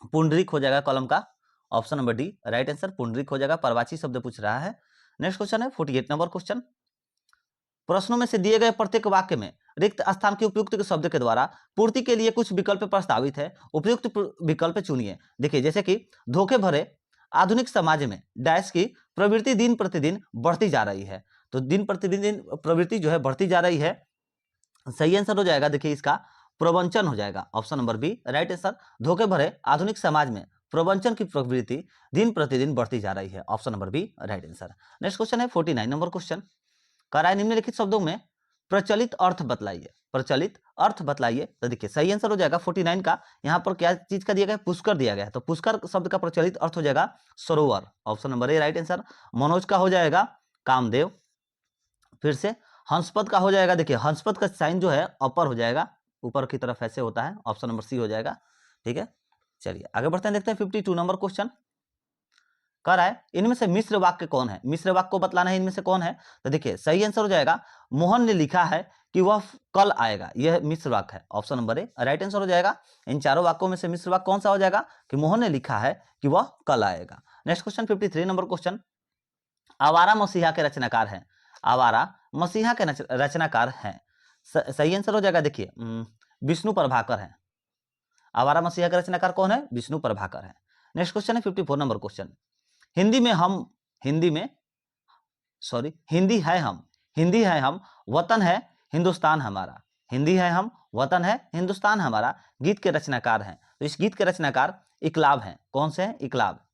S1: पुंडरीक हो जाएगा कलम का। Option number D right answer, पुंडरीक हो जाएगा, पर्यायवाची शब्द पूछ रहा है। नेक्स्ट क्वेश्चन है 48 नंबर क्वेश्चन, प्रश्नों में से दिए गए प्रत्येक वाक्य में रिक्त स्थान के उपयुक्त शब्द के द्वारा पूर्ति के लिए कुछ विकल्प प्रस्तावित है, उपयुक्त विकल्प चुनिए। देखिए जैसे कि धोखे भरे आधुनिक समाज में डैश की प्रवृत्ति दिन प्रतिदिन बढ़ती जा रही है। तो दिन प्रतिदिन प्रवृत्ति जो है बढ़ती जा रही है। सही आंसर हो जाएगा, देखिए इसका प्रवंचन हो जाएगा। Option number B right answer, धोखे भरे आधुनिक समाज में प्रवंचन की प्रवृत्ति दिन प्रतिदिन बढ़ती जा रही है। Option number B right answer. Next question है 49 नंबर क्वेश्चन कह रहा है, निम्नलिखित शब्दों में प्रचलित अर्थ बतलाइए। प्रचलित अर्थ बतलाइए। तो देखिए सही आंसर हो जाएगा 49 का, यहाँ पर क्या चीज का दिया गया है? पुष्कर दिया गया है। तो पुष्कर शब्द का प्रचलित अर्थ हो जाएगा सरोवर। Option number A right answer. Manoj का हो जाएगा कामदेव। फिर से हंसपद का हो जाएगा, देखिए हंसपद का साइन जो है अपर हो जाएगा, ऊपर की तरफ ऐसे होता है। ऑप्शन नंबर सी हो जाएगा, ठीक है। चलिए आगे बढ़ते हैं, देखते हैं 52 नंबर क्वेश्चन कह रहा है, इनमें से मिश्र वाक्य कौन है? मिश्र वाक्य को बतलाना है, इनमें से कौन है? तो देखिए सही आंसर हो जाएगा, मोहन ने लिखा है कि वह कल आएगा, यह मिश्र वाक्य है। Option number A right answer हो जाएगा। इन चारों वाक्यों में से मिश्र वाक्य कौन सा हो जाएगा? कि मोहन ने लिखा है कि वह कल आएगा। नेक्स्ट क्वेश्चन 53 नंबर क्वेश्चन, आवारा मसीहा के रचनाकार हैं। आवारा मसीहा के रचनाकार हैं। सही आंसर हो जाएगा, देखिए विष्णु प्रभाकर है। आवारा मसीहा के रचनाकार कौन है? विष्णु प्रभाकर है। नेक्स्ट क्वेश्चन है 54 नंबर क्वेश्चन, हिंदी है हम, वतन है हिंदुस्तान हमारा। हिंदी है हम, वतन है हिंदुस्तान हमारा गीत के रचनाकार हैं। तो इस गीत के रचनाकार इकलाब हैं। कौन से हैं? इकलाब।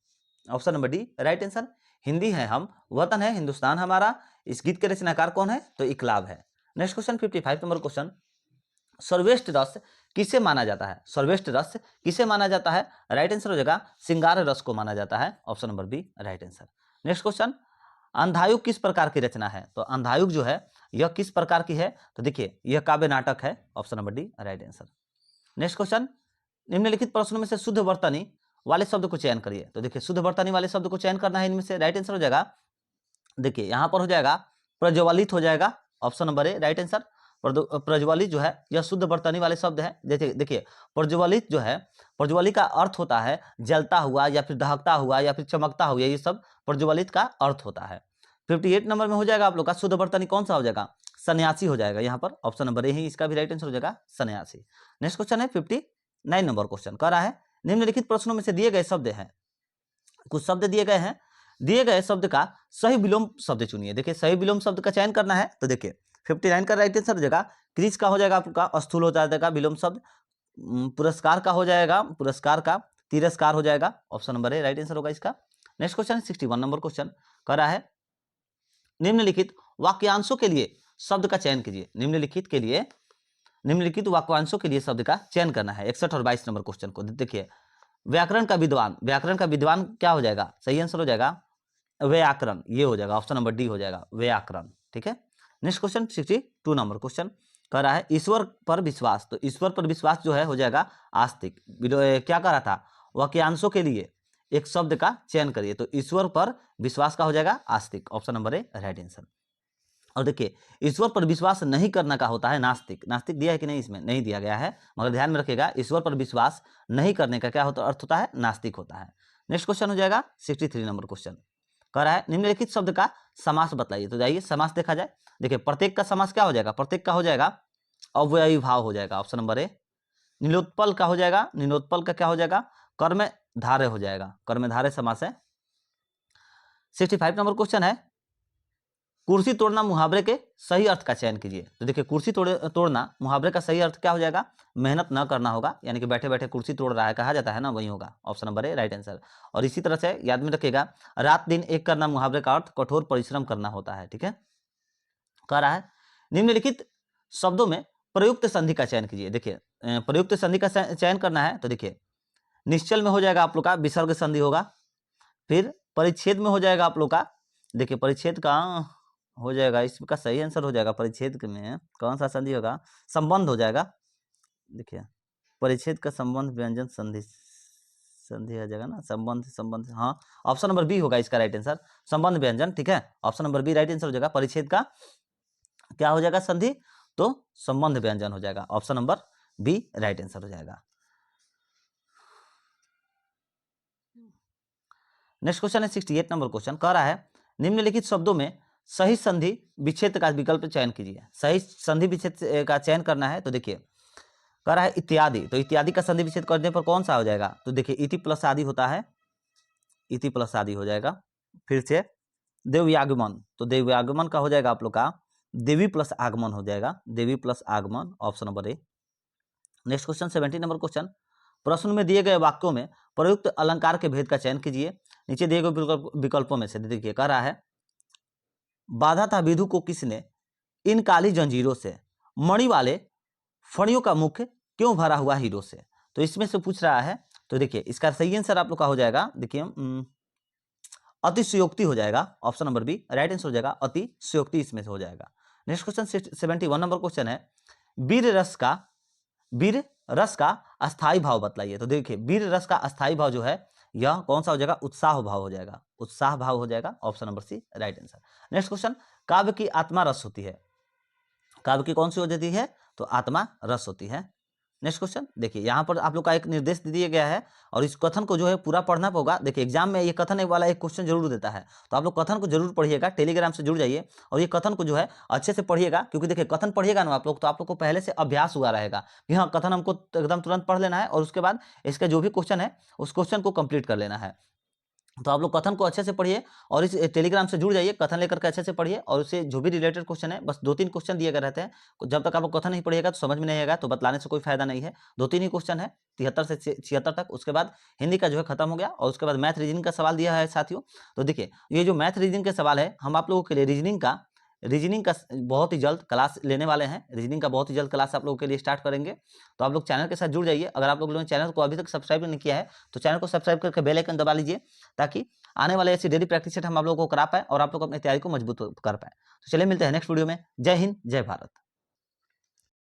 S1: Option number D right answer, Hindi है हम, वतन है हिंदुस्तान हमारा, इस गीत के रचनाकार कौन है? तो इकलाब है। नेक्स्ट क्वेश्चन 55 नंबर क्वेश्चन, सर्वश्रेष्ठ रस किसे माना जाता है? सर्वश्रेष्ठ रस किसे माना जाता है? राइट आंसर हो जाएगा श्रृंगार रस को माना जाता है। Option number B right answer. Next question, Andha Yug किस प्रकार की रचना है? तो अंधायुग जो है यह किस प्रकार की है? तो देखिए यह काव्य नाटक है, option number D right answer. Next question, निम्नलिखित प्रश्नों में से शुद्ध वर्तनी वाले शब्द को चयन करिए। तो देखिए शुद्ध वर्तनी वाले शब्द को चयन करना है, इनमें से राइट आंसर हो जाएगा, देखिए यहां पर हो जाएगा प्रज्वलित हो जाएगा, option number A right answer. प्रज्वलित जो है यह शुद्ध वर्तनी वाले शब्द है। देखिए प्रज्वलित जो है, प्रज्वलित का अर्थ होता है जलता हुआ या फिर दहकता हुआ या फिर चमकता हुआ, ये सब प्रज्वलित का अर्थ होता है। 58 नंबर में हो जाएगा आप लोग का शुद्ध वर्तनी कौन सा हो जाएगा? सन्यासी हो जाएगा, यहाँ पर ऑप्शन नंबर ए ही इसका भी राइट आंसर हो जाएगा, सन्यासी। नेक्स्ट क्वेश्चन है 59 नंबर क्वेश्चन, कह रहा है निम्नलिखित प्रश्नों में से दिए गए शब्द हैं, कुछ शब्द दिए गए हैं, दिए गए शब्द का सही विलोम शब्द चुनिए। देखिए सही विलोम शब्द का चयन करना है, तो देखिए 59 का राइट आंसर हो जाएगा क्रिस का हो जाएगा आपका, स्थूल हो जाएगा विलोम शब्द, पुरस्कार का हो जाएगा, पुरस्कार का तिरस्कार हो जाएगा, option number A right answer होगा इसका। नेक्स्ट क्वेश्चन 61 नंबर क्वेश्चन, कह रहा है निम्नलिखित वाक्यांशों के लिए शब्द का चयन कीजिए। निम्नलिखित वाक्यांशों के लिए शब्द का चयन करना है। 61 और 22 नंबर क्वेश्चन को देखिए, व्याकरण का विद्वान, व्याकरण का विद्वान क्या हो जाएगा? सही आंसर हो जाएगा व्याकरण, ये हो जाएगा, ऑप्शन नंबर डी हो जाएगा व्याकरण, ठीक है। नेक्स्ट क्वेश्चन 62 नंबर क्वेश्चन, कह रहा है ईश्वर पर विश्वास। तो ईश्वर पर विश्वास जो है हो जाएगा आस्तिक। क्या कह रहा था? वाक्यांशों के लिए एक शब्द का चयन करिए, तो ईश्वर पर विश्वास का हो जाएगा आस्तिक, option number A right answer. और देखिए ईश्वर पर विश्वास नहीं करना का होता है नास्तिक। नास्तिक दिया है कि नहीं? इसमें नहीं दिया गया है, मगर ध्यान में रखिएगा ईश्वर पर विश्वास नहीं करने का क्या होता अर्थ होता है? नास्तिक होता है। नेक्स्ट क्वेश्चन हो जाएगा 63 नंबर क्वेश्चन, कह रहा है निम्नलिखित शब्द का समास बताइए। तो जाइए समास देखा जाए। देखिए प्रत्येक का समास क्या हो जाएगा? प्रत्येक का हो जाएगा अव्ययी भाव हो जाएगा, ऑप्शन नंबर ए। नीलोत्पल का हो जाएगा, नीलोत्पल का क्या हो जाएगा? कर्मधारय हो जाएगा, कर्मधारय समास है। 65 नंबर क्वेश्चन है कुर्सी तोड़ना मुहावरे के सही अर्थ का चयन कीजिए। तो देखिए कुर्सी तोड़ना मुहावरे का सही अर्थ क्या हो जाएगा? मेहनत न करना होगा, यानी कि बैठे बैठे कुर्सी तोड़ रहा है कहा जाता है ना, वही होगा, option number A right answer. और इसी तरह से याद में रखिएगा रात दिन एक करना मुहावरे का अर्थ कठोर परिश्रम करना होता है, ठीक है। कह रहा है निम्नलिखित शब्दों में प्रयुक्त संधि का चयन कीजिए। देखिए प्रयुक्त संधि का चयन करना है, तो देखिए निश्चल में हो जाएगा आप लोग का विसर्ग संधि होगा, फिर परिच्छेद में हो जाएगा आप लोग का, देखिए परिच्छेद का हो जाएगा, इसका सही आंसर हो जाएगा परिच्छेद में कौन सा संधि होगा? संबंध हो जाएगा। देखिए परिच्छेद का संबंध व्यंजन संधि, संधि आ जाएगा ना, संबंध, हाँ ऑप्शन नंबर बी होगा इसका राइट आंसर, संबंध व्यंजन, ठीक है, option number B right answer हो जाएगा। परिच्छेद का क्या हो जाएगा? संधि, तो संबंध व्यंजन हो जाएगा, option number B right answer हो जाएगा। नेक्स्ट क्वेश्चन है 68 नंबर क्वेश्चन, कह रहा है निम्नलिखित शब्दों में सही संधि विच्छेद का विकल्प चयन कीजिए। सही संधि विच्छेद का चयन करना है, तो देखिए कह रहा है इत्यादि, तो इत्यादि का संधि विच्छेद करने पर कौन सा हो जाएगा? तो देखिए इति प्लस आदि होता है, इति प्लस आदि हो जाएगा। फिर से देवयागमन, तो देवयागमन का हो जाएगा आप लोग का देवी प्लस आगमन हो जाएगा, देवी प्लस आगमन, ऑप्शन नंबर ए। नेक्स्ट क्वेश्चन 70 नंबर क्वेश्चन, प्रश्न में दिए गए वाक्यों में प्रयुक्त अलंकार के भेद का चयन कीजिए। नीचे दिए गए विकल्पों में से देखिए कह रहा है बाधा था विधु को किसने इन काली जंजीरों से, मणि वाले फणियों का मुख क्यों भरा हुआ हीरो से। तो इसमें से पूछ रहा है, तो देखिए इसका सही आंसर आप लोग का हो जाएगा, देखिए अतिशयोक्ति हो जाएगा, option number B right answer हो जाएगा, अतिशयोक्ति इसमें से हो जाएगा। नेक्स्ट क्वेश्चन 71 नंबर क्वेश्चन है वीर रस का अस्थाई भाव बतलाइए। तो देखिए वीर रस का अस्थाई भाव जो है यह कौन सा हो जाएगा? उत्साह भाव हो जाएगा, उत्साह भाव हो जाएगा, option number C right answer. Next question, काव्य की आत्मा रस होती है, काव्य की कौन सी हो जाती है? तो आत्मा रस होती है। नेक्स्ट क्वेश्चन देखिए यहाँ पर आप लोग का एक निर्देश दिया गया है और इस कथन को जो है पूरा पढ़ना होगा। देखिए एग्जाम में ये कथन वाला एक क्वेश्चन जरूर देता है, तो आप लोग कथन को जरूर पढ़िएगा, टेलीग्राम से जुड़ जाइए और ये कथन को जो है अच्छे से पढ़िएगा, क्योंकि देखिए कथन पढ़िएगा ना आप लोग, तो आप लोग को पहले से अभ्यास हुआ रहेगा कि हाँ कथन हमको एकदम तुरंत पढ़ लेना है और उसके बाद इसका जो भी क्वेश्चन है उस क्वेश्चन को कंप्लीट कर लेना है। तो आप लोग कथन को अच्छे से पढ़िए और इस टेलीग्राम से जुड़ जाइए, कथन लेकर के अच्छे से पढ़िए और उससे जो भी रिलेटेड क्वेश्चन है, बस 2-3 क्वेश्चन दिए गए रहते हैं, जब तक आप लोग कथन नहीं पढ़िएगा तो समझ में नहीं आएगा, तो बतलाने से कोई फायदा नहीं है। 2-3 ही क्वेश्चन है 73 से 76 तक, उसके बाद हिंदी का जो है खत्म हो गया और उसके बाद मैथ रीजनिंग का सवाल दिया है साथियों। तो देखिए ये जो मैथ रीजनिंग के सवाल है हम आप लोगों के लिए रीजनिंग का रीजनिंग का बहुत ही जल्द क्लास लेने वाले हैं। रीजनिंग का बहुत ही जल्द क्लास आप लोगों के लिए स्टार्ट करेंगे, तो आप लोग चैनल के साथ जुड़ जाइए। अगर आप लोगों ने चैनल को अभी तक सब्सक्राइब नहीं किया है तो चैनल को सब्सक्राइब करके बेल आइकन दबा लीजिए, ताकि आने वाले ऐसी डेली प्रैक्टिस सेट हम आप लोगों को करा पाए और आप लोग अपनी तैयारी को मजबूत कर पाए। तो चलिए मिलते हैं नेक्स्ट वीडियो में। जय हिंद, जय भारत।